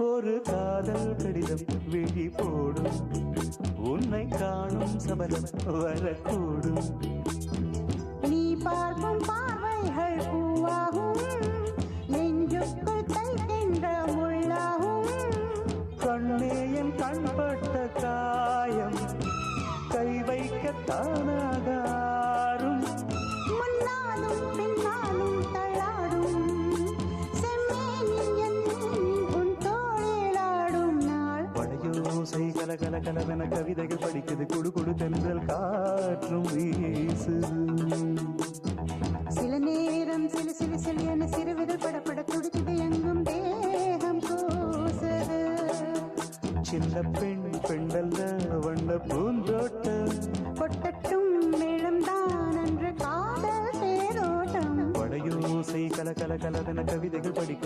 ஒரு காதல் கடிதம் விழி போடும், உன்னை காணும் சபலம் வரக்கூடும். நீ பார்க்கும் பார்வைகள் பூவாகும், நெஞ்சுக்குள் தைக்கின்ற முள்ளாகும். கண்ணே என் கண்பட்ட காயம் கை வைக்க தானாகாரும். முன்னாலும் பின்னாலும் தள்ளாடும் செம்மேனில் என் உன் தோளிலாடும் நாள். வளையோசை கல கல கலவென கவிதைகள் படிக்குது, குடு குடு தென்றல் காற்றும் வீசுது. சில நேரம் சிலு சிலு சிலு என சிறுவிரல் படப்பட துடிக்குது, எங்கும் தேகம் கூசுது. சின்ன பெண் பெண்ட